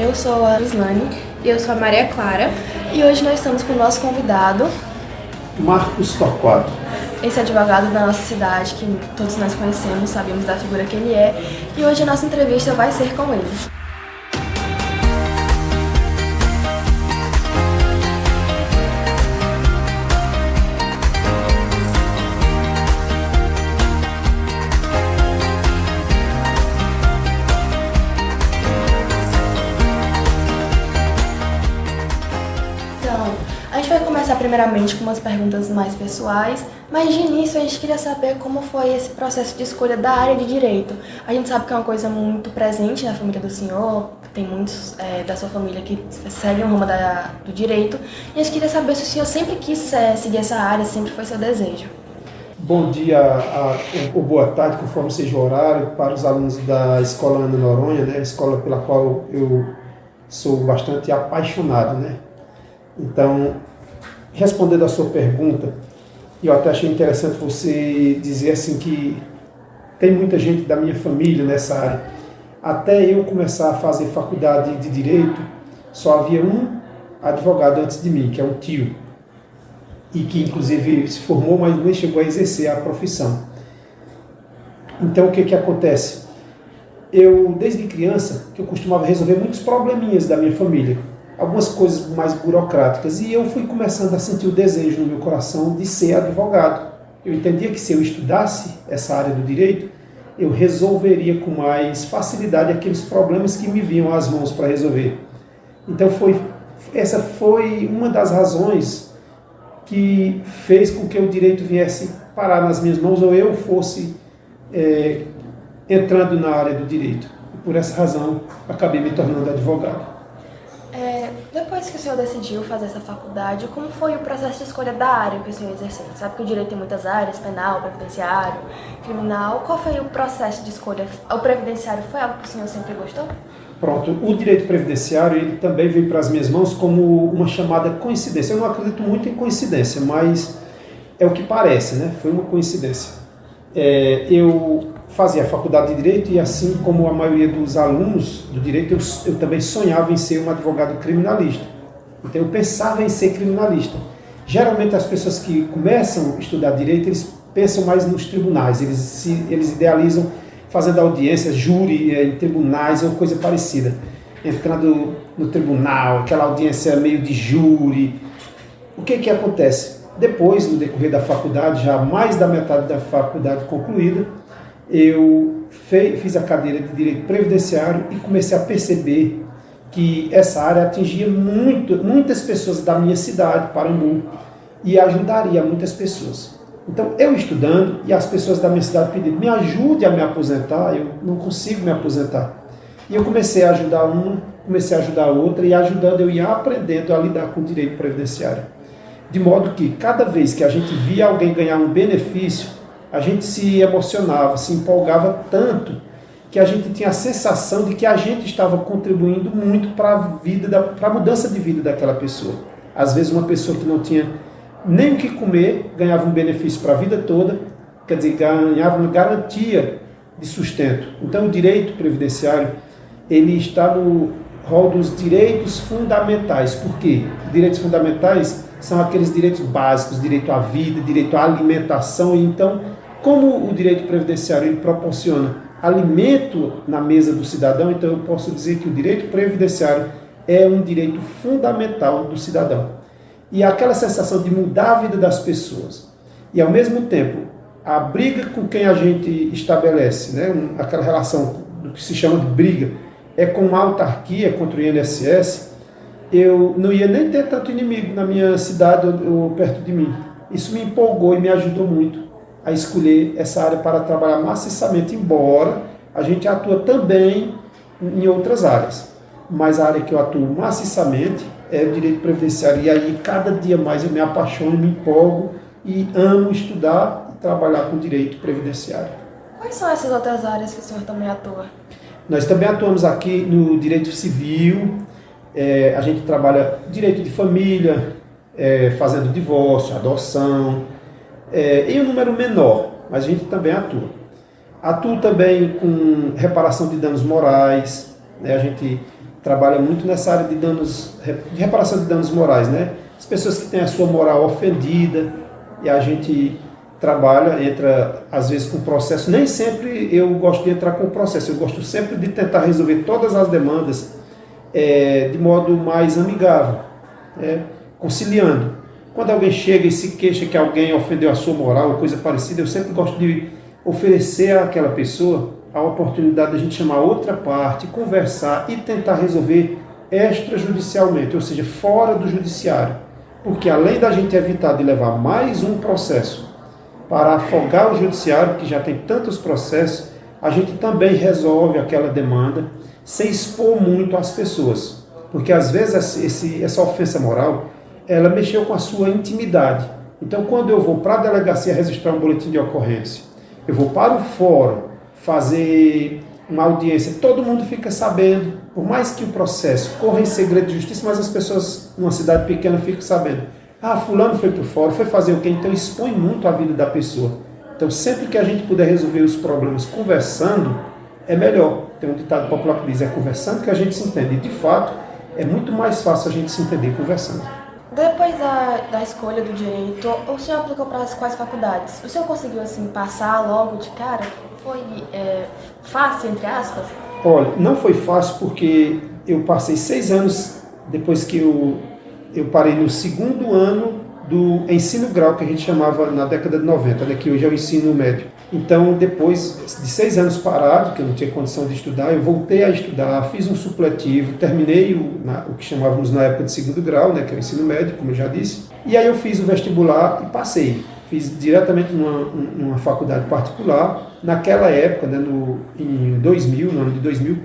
Eu sou a Islane. E eu sou a Maria Clara. E hoje nós estamos com o nosso convidado, Marcos Torquato. esse advogado da nossa cidade, que todos nós conhecemos, sabemos da figura que ele é. E hoje a nossa entrevista vai ser com ele. A gente vai começar primeiramente com umas perguntas mais pessoais, mas de início a gente queria saber como foi esse processo de escolha da área de direito. A gente sabe que é uma coisa muito presente na família do senhor, tem muitos da sua família que seguem o ramo do direito, e a gente queria saber se o senhor sempre quis seguir essa área, sempre foi seu desejo. Bom dia ou boa tarde, conforme seja o horário, para os alunos da Escola Ana Noronha, né, a escola pela qual eu sou bastante apaixonado, né? Então, respondendo à sua pergunta, eu até achei interessante você dizer assim que tem muita gente da minha família nessa área. Até eu começar a fazer faculdade de Direito, só havia um advogado antes de mim, que é um tio, e que inclusive se formou, mas nem chegou a exercer a profissão. Então, o que acontece? Eu, desde criança, que eu costumava resolver muitos probleminhas da minha família, algumas coisas mais burocráticas, e eu fui começando a sentir o desejo no meu coração de ser advogado. Eu entendia que se eu estudasse essa área do direito, eu resolveria com mais facilidade aqueles problemas que me vinham às mãos para resolver. Então essa foi uma das razões que fez com que o direito viesse parar nas minhas mãos, ou eu fosse entrando na área do direito. E por essa razão, acabei me tornando advogado. Depois que o senhor decidiu fazer essa faculdade, como foi o processo de escolha da área que o senhor exerceu? Sabe que o direito tem muitas áreas, penal, previdenciário, criminal. Qual foi o processo de escolha? O previdenciário foi algo que o senhor sempre gostou? Pronto, o direito previdenciário ele também veio para as minhas mãos como uma chamada coincidência. Eu não acredito muito em coincidência, mas é o que parece, né? Foi uma coincidência. Eu fazia a faculdade de Direito e, assim como a maioria dos alunos do Direito, eu também sonhava em ser um advogado criminalista. Então eu pensava em ser criminalista. Geralmente as pessoas que começam a estudar Direito, eles pensam mais nos tribunais, eles idealizam fazendo audiências, júri em tribunais ou coisa parecida. Entrando no tribunal, aquela audiência meio de júri. O que acontece? Depois, no decorrer da faculdade, já mais da metade da faculdade concluída, eu fiz a cadeira de Direito Previdenciário e comecei a perceber que essa área atingia muitas pessoas da minha cidade, Parambu, e ajudaria muitas pessoas. Então, eu estudando e as pessoas da minha cidade pedindo, me ajude a me aposentar, eu não consigo me aposentar. E eu comecei a ajudar uma, comecei a ajudar a outra, e ajudando eu ia aprendendo a lidar com o direito previdenciário. De modo que, cada vez que a gente via alguém ganhar um benefício, a gente se emocionava, se empolgava tanto, que a gente tinha a sensação de que a gente estava contribuindo muito para a mudança de vida daquela pessoa. Às vezes uma pessoa que não tinha nem o que comer, ganhava um benefício para a vida toda, quer dizer, ganhava uma garantia de sustento. Então o direito previdenciário, ele está no rol dos direitos fundamentais. Por quê? Direitos fundamentais são aqueles direitos básicos, direito à vida, direito à alimentação. E então, como o direito previdenciário ele proporciona alimento na mesa do cidadão, então eu posso dizer que o direito previdenciário é um direito fundamental do cidadão. E aquela sensação de mudar a vida das pessoas. E ao mesmo tempo, a briga com quem a gente estabelece, né, aquela relação do que se chama de briga, é com a autarquia contra o INSS. Eu não ia nem ter tanto inimigo na minha cidade ou perto de mim. Isso me empolgou e me ajudou muito a escolher essa área para trabalhar maciçamente, embora a gente atua também em outras áreas. Mas a área que eu atuo maciçamente é o direito previdenciário. E aí, cada dia mais eu me apaixono, me empolgo e amo estudar e trabalhar com direito previdenciário. Quais são essas outras áreas que o senhor também atua? Nós também atuamos aqui no direito civil. A gente trabalha direito de família, fazendo divórcio, adoção, em um número menor, mas a gente também atua. Atuo também com reparação de danos morais, né? A gente trabalha muito nessa área de de reparação de danos morais, né? As pessoas que têm a sua moral ofendida, e a gente trabalha, entra às vezes com o processo. Nem sempre eu gosto de entrar com o processo, eu gosto sempre de tentar resolver todas as demandas de modo mais amigável, conciliando. Quando alguém chega e se queixa que alguém ofendeu a sua moral ou coisa parecida, eu sempre gosto de oferecer àquela pessoa a oportunidade de a gente chamar outra parte, conversar e tentar resolver extrajudicialmente, ou seja, fora do judiciário. Porque além da gente evitar de levar mais um processo para afogar o judiciário, que já tem tantos processos, a gente também resolve aquela demanda sem expor muito as pessoas. Porque às vezes essa ofensa moral, ela mexeu com a sua intimidade. Então quando eu vou para a delegacia registrar um boletim de ocorrência, eu vou para o fórum fazer uma audiência, todo mundo fica sabendo, por mais que o processo corra em segredo de justiça, mas as pessoas numa cidade pequena ficam sabendo. Fulano foi para o fórum, foi fazer o quê? Então expõe muito a vida da pessoa. Então sempre que a gente puder resolver os problemas conversando, é melhor. Tem um ditado popular que diz, é conversando que a gente se entende. E de fato, é muito mais fácil a gente se entender conversando. Depois da escolha do direito, o senhor aplicou para quais faculdades? O senhor conseguiu assim passar logo de cara? Foi fácil, entre aspas? Olha, não foi fácil porque eu passei 6 anos depois que eu parei no segundo ano do ensino grau, que a gente chamava na década de 90, né, que hoje é o ensino médio. Então, depois de 6 anos parado, que eu não tinha condição de estudar, eu voltei a estudar, fiz um supletivo, terminei o que chamávamos na época de segundo grau, né, que é o ensino médio, como eu já disse, e aí eu fiz o vestibular e passei. Fiz diretamente numa faculdade particular. Naquela época, né, no ano de 2000,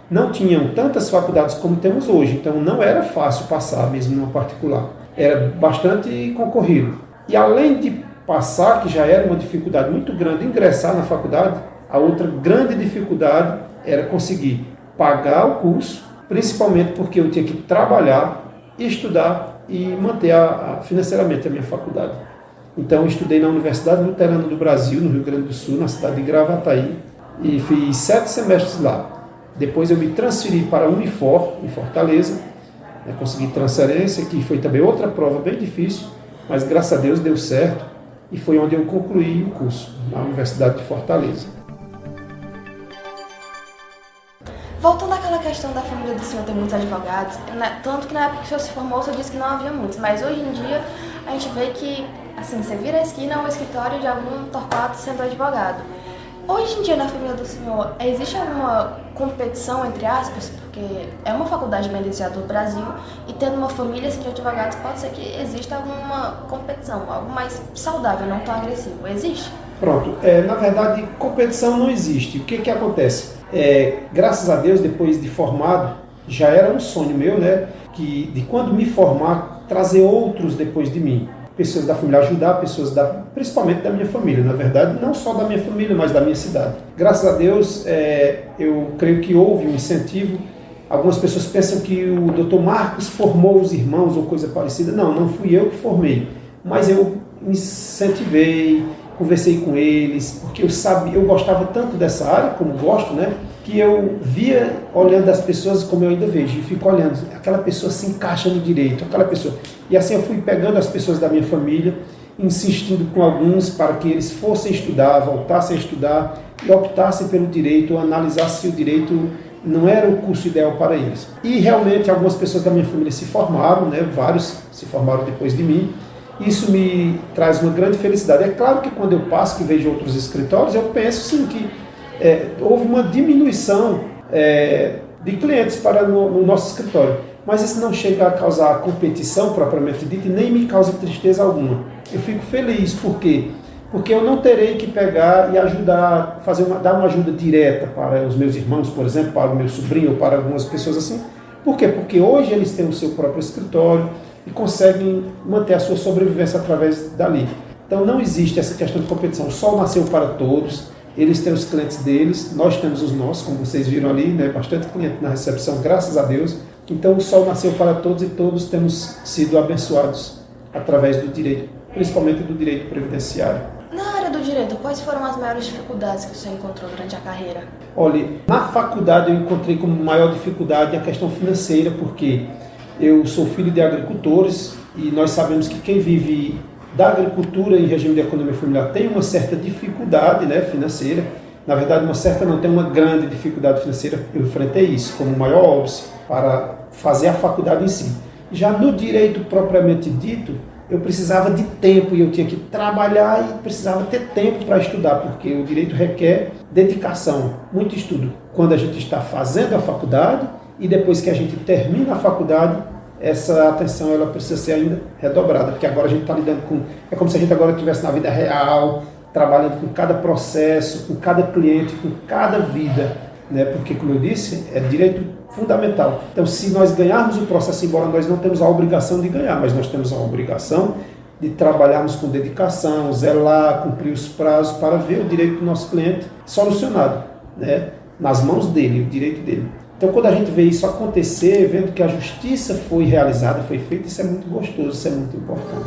não tinham tantas faculdades como temos hoje, então não era fácil passar mesmo numa particular. Era bastante concorrido. E além de passar, que já era uma dificuldade muito grande, ingressar na faculdade, a outra grande dificuldade era conseguir pagar o curso, principalmente porque eu tinha que trabalhar, estudar e manter financeiramente a minha faculdade. Então eu estudei na Universidade Luterana do Brasil, no Rio Grande do Sul, na cidade de Gravataí, e fiz 7 semestres lá. Depois eu me transferi para a Unifor, em Fortaleza, consegui transferência, que foi também outra prova bem difícil, mas graças a Deus deu certo, e foi onde eu concluí o curso, na Universidade de Fortaleza. Voltando àquela questão da família do senhor ter muitos advogados, tanto que na época que o senhor se formou, o senhor disse que não havia muitos, mas hoje em dia a gente vê que, assim, você vira a esquina, é um escritório de algum torquato sendo advogado. Hoje em dia, na família do senhor, existe alguma competição, entre aspas, porque é uma faculdade bem licenciada do Brasil, e tendo uma família assim, de advogados, pode ser que exista alguma competição, algo mais saudável, não tão agressivo. Existe? Pronto. Na verdade, competição não existe. O que acontece? Graças a Deus, depois de formado, já era um sonho meu, né, de quando me formar, trazer outros depois de mim. Pessoas da família, ajudar pessoas principalmente da minha família, na verdade, não só da minha família, mas da minha cidade. Graças a Deus, eu creio que houve um incentivo. Algumas pessoas pensam que o Dr. Marcos formou os irmãos ou coisa parecida. Não, não fui eu que formei, mas eu incentivei, conversei com eles, porque eu gostava tanto dessa área, como gosto, né, que eu via, olhando as pessoas como eu ainda vejo, e fico olhando, aquela pessoa se encaixa no direito, aquela pessoa. E assim eu fui pegando as pessoas da minha família, insistindo com alguns para que eles fossem estudar, voltassem a estudar e optassem pelo direito, ou analisassem se o direito não era o curso ideal para eles. E realmente algumas pessoas da minha família se formaram, né, vários se formaram depois de mim. Isso me traz uma grande felicidade. É claro que quando eu passo, que vejo outros escritórios, eu penso sim que houve uma diminuição de clientes no nosso escritório. Mas isso não chega a causar competição propriamente dita e nem me causa tristeza alguma. Eu fico feliz, por quê? Porque eu não terei que pegar e ajudar, dar uma ajuda direta para os meus irmãos, por exemplo, para o meu sobrinho ou para algumas pessoas assim. Por quê? Porque hoje eles têm o seu próprio escritório e conseguem manter a sua sobrevivência através dali. Então não existe essa questão de competição. O sol nasceu para todos, eles têm os clientes deles, nós temos os nossos, como vocês viram ali, né? Bastante cliente na recepção, graças a Deus. Então o sol nasceu para todos e todos temos sido abençoados através do direito, principalmente do direito previdenciário. Na área do direito, quais foram as maiores dificuldades que o senhor encontrou durante a carreira? Olha, na faculdade eu encontrei como maior dificuldade a questão financeira, porque eu sou filho de agricultores e nós sabemos que quem vive da agricultura em regime de economia familiar tem uma certa dificuldade, né, financeira. Na verdade, uma certa não, tem uma grande dificuldade financeira. Eu enfrentei isso como maior óbice para fazer a faculdade em si. Já no direito propriamente dito, eu precisava de tempo e eu tinha que trabalhar e precisava ter tempo para estudar, porque o direito requer dedicação, muito estudo. Quando a gente está fazendo a faculdade e depois que a gente termina a faculdade, essa atenção ela precisa ser ainda redobrada, porque agora a gente está lidando com... É como se a gente agora estivesse na vida real, trabalhando com cada processo, com cada cliente, com cada vida, né? Porque, como eu disse, é direito fundamental. Então, se nós ganharmos o processo, embora nós não temos a obrigação de ganhar, mas nós temos a obrigação de trabalharmos com dedicação, zelar, cumprir os prazos para ver o direito do nosso cliente solucionado, né? Nas mãos dele, o direito dele. Então, quando a gente vê isso acontecer, vendo que a justiça foi realizada, foi feita, isso é muito gostoso, isso é muito importante.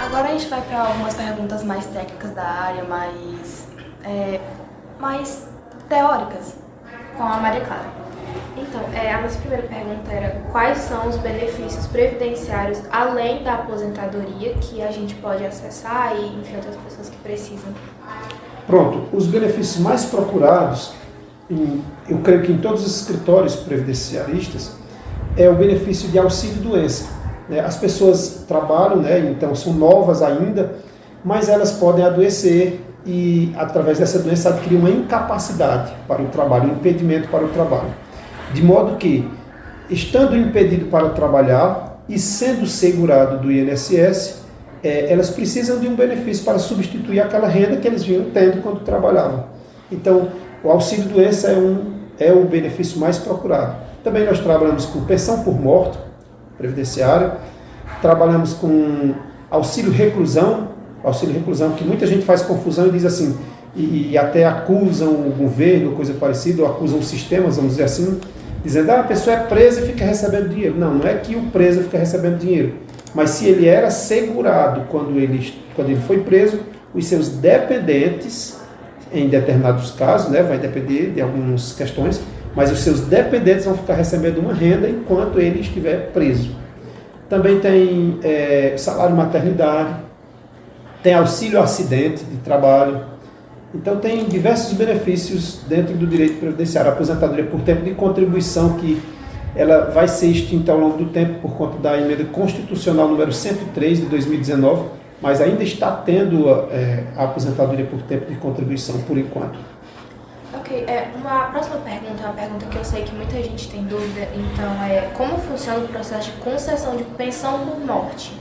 Agora a gente vai para algumas perguntas mais técnicas da área, mais teóricas, com a Maria Clara. Então, a nossa primeira pergunta era quais são os benefícios previdenciários, além da aposentadoria, que a gente pode acessar e, enfim, outras pessoas que precisam. Pronto, os benefícios mais procurados, eu creio que em todos os escritórios previdenciaristas, é o benefício de auxílio-doença. As pessoas trabalham, né, então são novas ainda, mas elas podem adoecer e, através dessa doença, adquirir uma incapacidade para o trabalho, um impedimento para o trabalho. De modo que, estando impedido para trabalhar e sendo segurado do INSS, elas precisam de um benefício para substituir aquela renda que eles vinham tendo quando trabalhavam. Então, o auxílio-doença é o benefício mais procurado. Também nós trabalhamos com pensão por morte, previdenciária, trabalhamos com auxílio-reclusão, que muita gente faz confusão e diz assim, e até acusam o governo, coisa parecida, ou acusam os sistemas, vamos dizer assim, dizendo, a pessoa é presa e fica recebendo dinheiro. Não, não é que o preso fica recebendo dinheiro, mas se ele era segurado quando ele foi preso, os seus dependentes, em determinados casos, né, vai depender de algumas questões, mas os seus dependentes vão ficar recebendo uma renda enquanto ele estiver preso. Também tem salário maternidade, tem auxílio acidente de trabalho. Então tem diversos benefícios dentro do direito previdenciário. A aposentadoria por tempo de contribuição, que ela vai ser extinta ao longo do tempo por conta da emenda constitucional número 103 de 2019, mas ainda está tendo a aposentadoria por tempo de contribuição por enquanto. Ok, uma próxima pergunta é uma pergunta que eu sei que muita gente tem dúvida, então como funciona o processo de concessão de pensão por morte?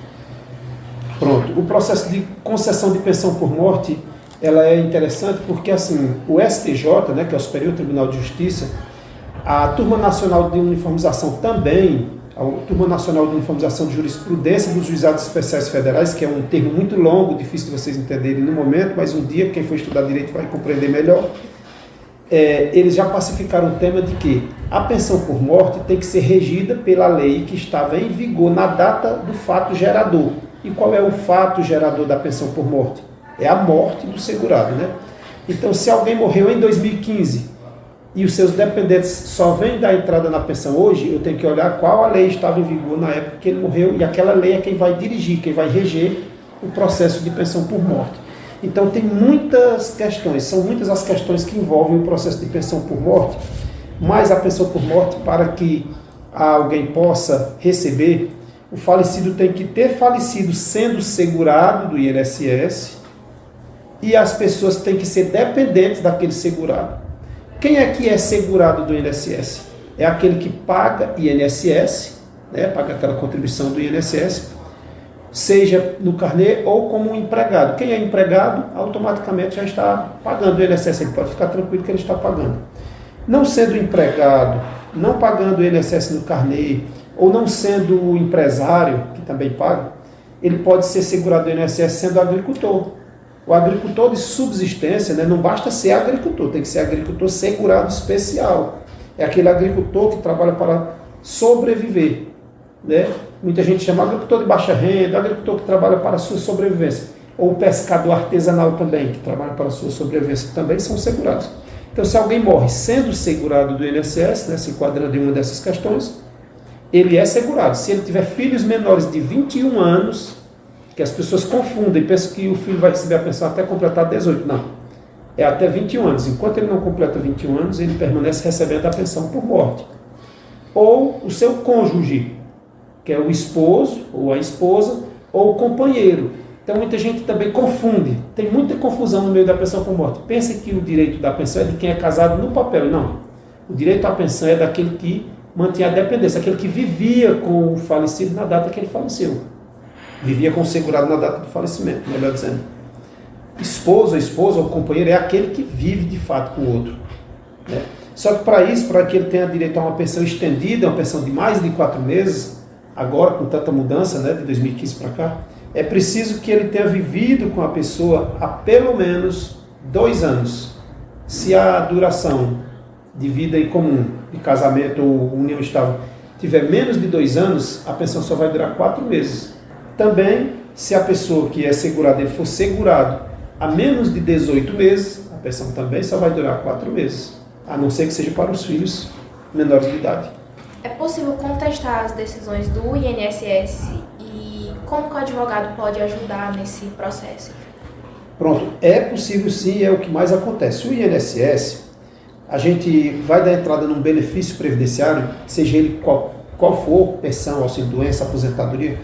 Pronto, o processo de concessão de pensão por morte, ela é interessante porque assim, o STJ, né, que é o Superior Tribunal de Justiça, a Turma Nacional de Uniformização também, a Turma Nacional de Uniformização de Jurisprudência dos Juizados Especiais Federais, que é um termo muito longo, difícil de vocês entenderem no momento, mas um dia quem for estudar direito vai compreender melhor. Eles já pacificaram o tema de que a pensão por morte tem que ser regida pela lei que estava em vigor na data do fato gerador. E qual é o fato gerador da pensão por morte? É a morte do segurado, né? Então, se alguém morreu em 2015 e os seus dependentes só vêm dar entrada na pensão hoje, eu tenho que olhar qual a lei estava em vigor na época que ele morreu, e aquela lei é quem vai dirigir, quem vai reger o processo de pensão por morte. Então tem muitas questões, são muitas as questões que envolvem o processo de pensão por morte, mas a pensão por morte, para que alguém possa receber, o falecido tem que ter falecido sendo segurado do INSS, e as pessoas têm que ser dependentes daquele segurado. Quem é que é segurado do INSS? É aquele que paga INSS, né, paga aquela contribuição do INSS, seja no carnê ou como um empregado. Quem é empregado, automaticamente já está pagando o INSS, ele pode ficar tranquilo que ele está pagando. Não sendo empregado, não pagando o INSS no carnê, ou não sendo empresário, que também paga, ele pode ser segurado do INSS sendo agricultor. O agricultor de subsistência, né, não basta ser agricultor, tem que ser agricultor segurado especial. É aquele agricultor que trabalha para sobreviver, né? Muita gente chama agricultor de baixa renda, agricultor que trabalha para a sua sobrevivência. Ou pescador artesanal também, que trabalha para a sua sobrevivência, também são segurados. Então, se alguém morre sendo segurado do INSS, né, se enquadrando em uma dessas questões, ele é segurado. Se ele tiver filhos menores de 21 anos, que as pessoas confundem, pensam que o filho vai receber a pensão até completar 18. Não. É até 21 anos. Enquanto ele não completa 21 anos, ele permanece recebendo a pensão por morte. Ou o seu cônjuge, que é o esposo, ou a esposa, ou o companheiro. Então, muita gente também confunde. Tem muita confusão no meio da pensão por morte. Pensa que o direito da pensão é de quem é casado no papel. Não. O direito à pensão é daquele que mantinha a dependência, aquele que vivia com o falecido na data que ele faleceu. Vivia com o segurado na data do falecimento, melhor dizendo. Esposa ou companheiro é aquele que vive de fato com o outro. Né? Só que para isso, para que ele tenha direito a uma pensão estendida, uma pensão de mais de 4 meses, agora com tanta mudança, né, de 2015 para cá, é preciso que ele tenha vivido com a pessoa há pelo menos 2 anos. Se a duração de vida em comum, de casamento ou união estável, tiver menos de 2 anos, a pensão só vai durar 4 meses. Também, se a pessoa que é segurada ele for segurado há menos de 18 meses, a pensão também só vai durar 4 meses, a não ser que seja para os filhos menores de idade. É possível contestar as decisões do INSS e como que o advogado pode ajudar nesse processo? Pronto, é possível sim, é o que mais acontece. O INSS, a gente vai dar entrada num benefício previdenciário, seja ele qual for, pensão, auxílio-doença, aposentadoria,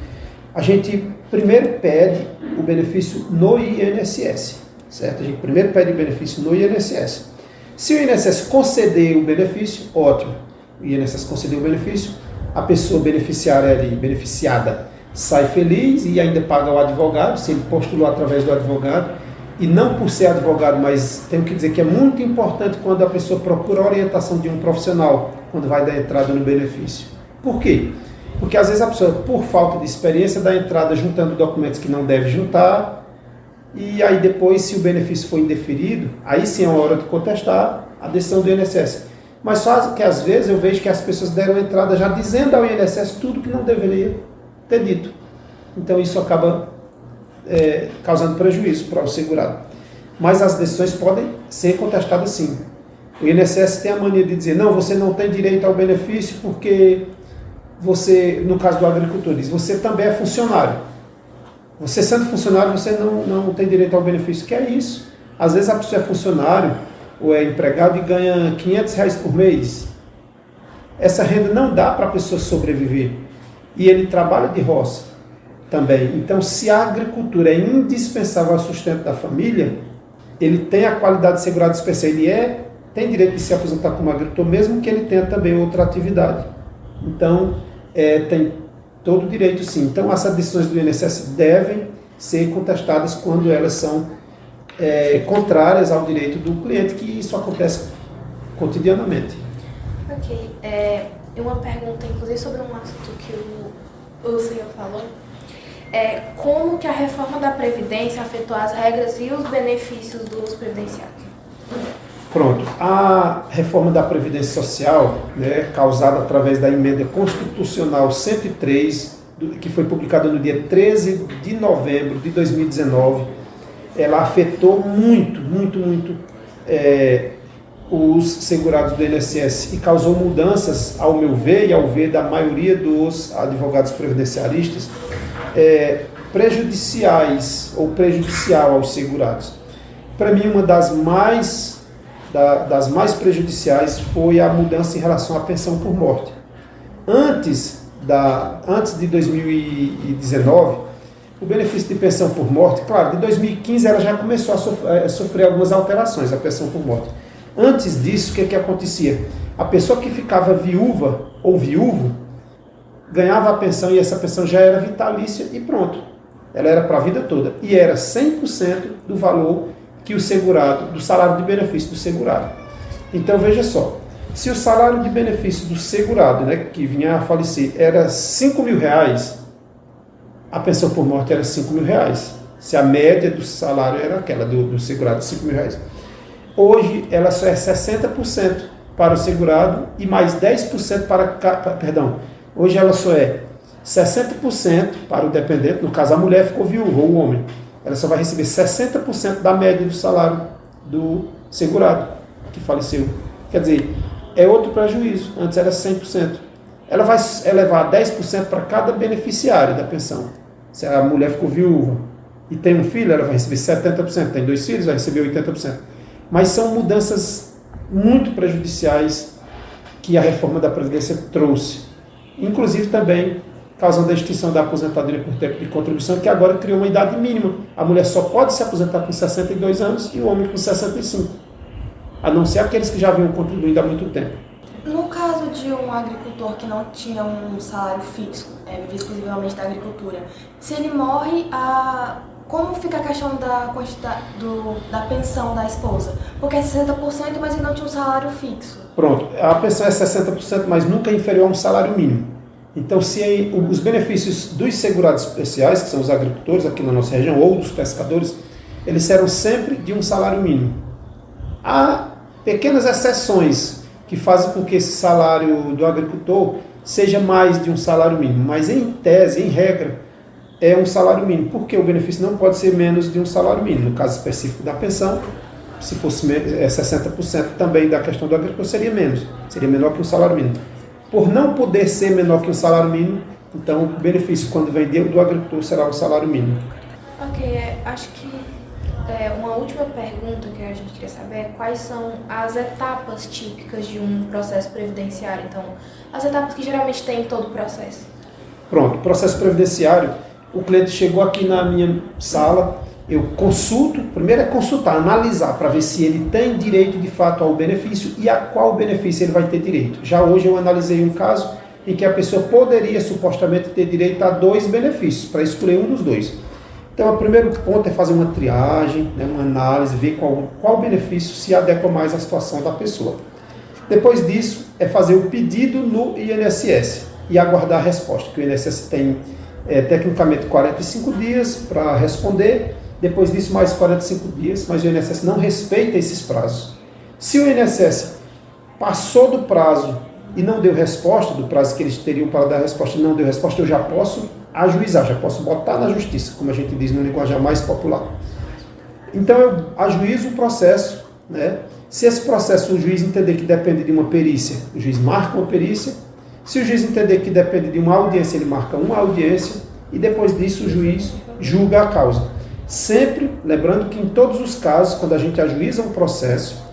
a gente primeiro pede o benefício no INSS, certo? A gente primeiro pede o benefício no INSS. Se o INSS conceder o benefício, ótimo. O INSS concedeu o benefício, a pessoa beneficiária ali, beneficiada, sai feliz e ainda paga o advogado, se ele postulou através do advogado, e não por ser advogado, mas tenho que dizer que é muito importante quando a pessoa procura a orientação de um profissional, quando vai dar entrada no benefício. Por quê? Porque às vezes a pessoa, por falta de experiência, dá entrada juntando documentos que não deve juntar, e aí depois, se o benefício for indeferido, aí sim é a hora de contestar a decisão do INSS. Mas só que às vezes eu vejo que as pessoas deram entrada já dizendo ao INSS tudo que não deveria ter dito. Então isso acaba causando prejuízo para o segurado. Mas as decisões podem ser contestadas sim. O INSS tem a mania de dizer, não, você não tem direito ao benefício porque você, no caso do agricultor, diz, você também é funcionário. Você sendo funcionário, você não tem direito ao benefício. Que é isso? Às vezes a pessoa é funcionário ou é empregado e ganha R$500 por mês. Essa renda não dá para a pessoa sobreviver. E ele trabalha de roça também. Então, se a agricultura é indispensável ao sustento da família, ele tem a qualidade de segurado especial. Ele tem direito de se aposentar como agricultor, mesmo que ele tenha também outra atividade. Então, tem todo o direito sim. Então, essas decisões do INSS devem ser contestadas quando elas são contrárias ao direito do cliente, que isso acontece cotidianamente. Ok. Uma pergunta, inclusive, sobre um assunto que o senhor falou. Como que a reforma da Previdência afetou as regras e os benefícios dos previdenciários? Pronto. A reforma da Previdência Social, né, causada através da emenda constitucional 103, que foi publicada no dia 13 de novembro de 2019, ela afetou muito os segurados do INSS e causou mudanças, ao meu ver e ao ver da maioria dos advogados previdenciaristas, prejudiciais ou prejudicial aos segurados. Para mim, uma das mais prejudiciais foi a mudança em relação à pensão por morte. Antes de 2019, o benefício de pensão por morte, claro, de 2015 ela já começou a sofrer algumas alterações, a pensão por morte. Antes disso, o que acontecia? A pessoa que ficava viúva ou viúvo ganhava a pensão e essa pensão já era vitalícia e pronto. Ela era para a vida toda. E era 100% do valor que o segurado, do salário de benefício do segurado. Então veja só, se o salário de benefício do segurado, né, que vinha a falecer, era R$5.000, a pensão por morte era R$5.000. Se a média do salário era aquela do segurado, R$5.000. Hoje ela só é 60% para o segurado e mais 10% hoje ela só é 60% para o dependente, no caso a mulher ficou viúva, ou o homem. Ela só vai receber 60% da média do salário do segurado que faleceu. Quer dizer, é outro prejuízo. Antes era 100%. Ela vai elevar 10% para cada beneficiário da pensão. Se a mulher ficou viúva e tem um filho, ela vai receber 70%. Tem 2 filhos, vai receber 80%. Mas são mudanças muito prejudiciais que a reforma da Previdência trouxe. Inclusive também causando a extinção da aposentadoria por tempo de contribuição, que agora criou uma idade mínima. A mulher só pode se aposentar com 62 anos e o homem com 65. A não ser aqueles que já vinham contribuindo há muito tempo. No caso de um agricultor que não tinha um salário fixo, vivia exclusivamente da agricultura, se ele morre, como fica a questão da quantidade da pensão da esposa? Porque é 60%, mas ele não tinha um salário fixo. Pronto, a pensão é 60%, mas nunca é inferior a um salário mínimo. Então, se os benefícios dos segurados especiais, que são os agricultores aqui na nossa região, ou dos pescadores, eles serão sempre de um salário mínimo. Há pequenas exceções que fazem com que esse salário do agricultor seja mais de um salário mínimo, mas em tese, em regra, é um salário mínimo, porque o benefício não pode ser menos de um salário mínimo. No caso específico da pensão, se fosse 60% também da questão do agricultor, seria menor que um salário mínimo. Por não poder ser menor que um salário mínimo, então o benefício quando vem do agricultor será um salário mínimo. Ok, acho que uma última pergunta que a gente queria saber é quais são as etapas típicas de um processo previdenciário. Então, as etapas que geralmente tem em todo o processo. Pronto, processo previdenciário, o cliente chegou aqui na minha sala, eu consulto, primeiro é consultar, analisar, para ver se ele tem direito de fato ao benefício e a qual benefício ele vai ter direito. Já hoje eu analisei um caso em que a pessoa poderia supostamente ter direito a 2 benefícios, para escolher um dos 2. Então o primeiro ponto é fazer uma triagem, uma análise, ver qual benefício se adequa mais à situação da pessoa. Depois disso é fazer o pedido no INSS e aguardar a resposta, que o INSS tem tecnicamente 45 dias para responder. Depois disso, mais 45 dias, mas o INSS não respeita esses prazos. Se o INSS passou do prazo e não deu resposta, do prazo que eles teriam para dar resposta e não deu resposta, eu já posso ajuizar, já posso botar na justiça, como a gente diz no linguajar mais popular. Então eu ajuizo o processo, né? Se esse processo o juiz entender que depende de uma perícia, o juiz marca uma perícia. Se o juiz entender que depende de uma audiência, ele marca uma audiência e depois disso o juiz julga a causa. Sempre lembrando que em todos os casos, quando a gente ajuiza um processo,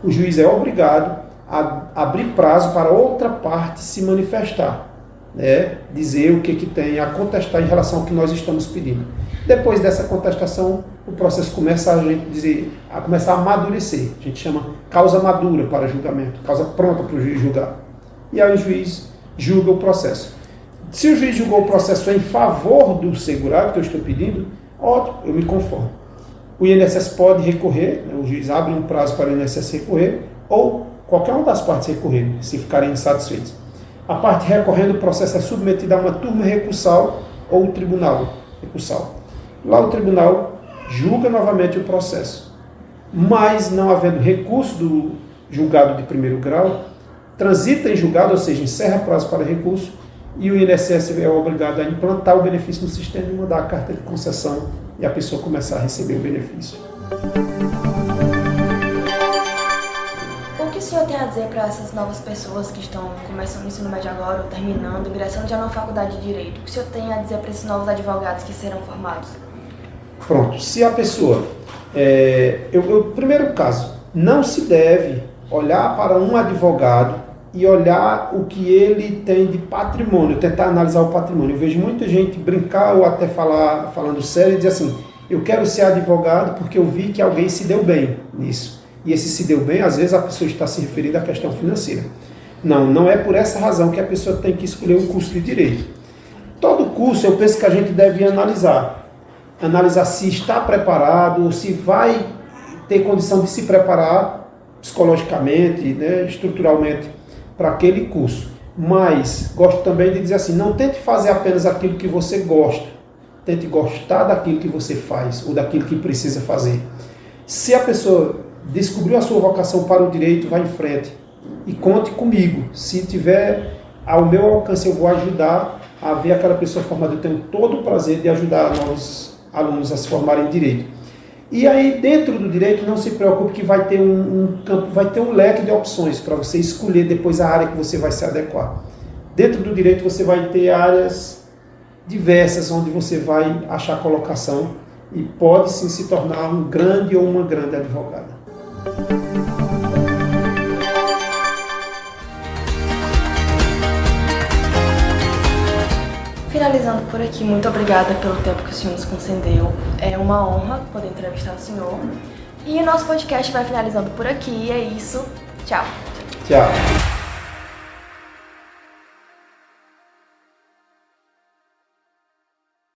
o juiz é obrigado a abrir prazo para outra parte se manifestar, né? Dizer o que tem a contestar em relação ao que nós estamos pedindo. Depois dessa contestação, o processo começa a começar a amadurecer. A gente chama causa madura para julgamento, causa pronta para o juiz julgar. E aí o juiz julga o processo. Se o juiz julgou o processo em favor do segurado que eu estou pedindo, ótimo, eu me conformo. O INSS pode recorrer, né? O juiz abre um prazo para o INSS recorrer, ou qualquer uma das partes recorrer, se ficarem insatisfeitos. A parte recorrendo, o processo é submetido a uma turma recursal ou o tribunal recursal. Lá o tribunal julga novamente o processo, mas não havendo recurso do julgado de primeiro grau, transita em julgado, ou seja, encerra prazo para recurso, e o INSS é obrigado a implantar o benefício no sistema e mandar a carta de concessão e a pessoa começar a receber o benefício. O que o senhor tem a dizer para essas novas pessoas que estão começando o ensino médio agora, ou terminando, ingressando já na faculdade de Direito? O que o senhor tem a dizer para esses novos advogados que serão formados? Pronto, se a pessoa... primeiro caso, não se deve olhar para um advogado e olhar o que ele tem de patrimônio, tentar analisar o patrimônio. Eu vejo muita gente brincar ou até falando sério e dizer assim, eu quero ser advogado porque eu vi que alguém se deu bem nisso. E esse se deu bem, às vezes a pessoa está se referindo à questão financeira. Não é por essa razão que a pessoa tem que escolher um curso de Direito. Todo curso eu penso que a gente deve analisar se está preparado, se vai ter condição de se preparar psicologicamente, né, estruturalmente, para aquele curso. Mas gosto também de dizer assim, não tente fazer apenas aquilo que você gosta, tente gostar daquilo que você faz ou daquilo que precisa fazer. Se a pessoa descobriu a sua vocação para o direito, vá em frente e conte comigo. Se tiver ao meu alcance, eu vou ajudar a ver aquela pessoa formada. Eu tenho todo o prazer de ajudar novos alunos a se formarem em direito. E aí, dentro do direito, não se preocupe que vai ter um campo, vai ter um leque de opções para você escolher depois a área que você vai se adequar. Dentro do direito, você vai ter áreas diversas onde você vai achar colocação e pode sim se tornar um grande ou uma grande advogada. Finalizando por aqui, muito obrigada pelo tempo que o senhor nos concedeu. É uma honra poder entrevistar o senhor. E o nosso podcast vai finalizando por aqui. É isso. Tchau. Tchau.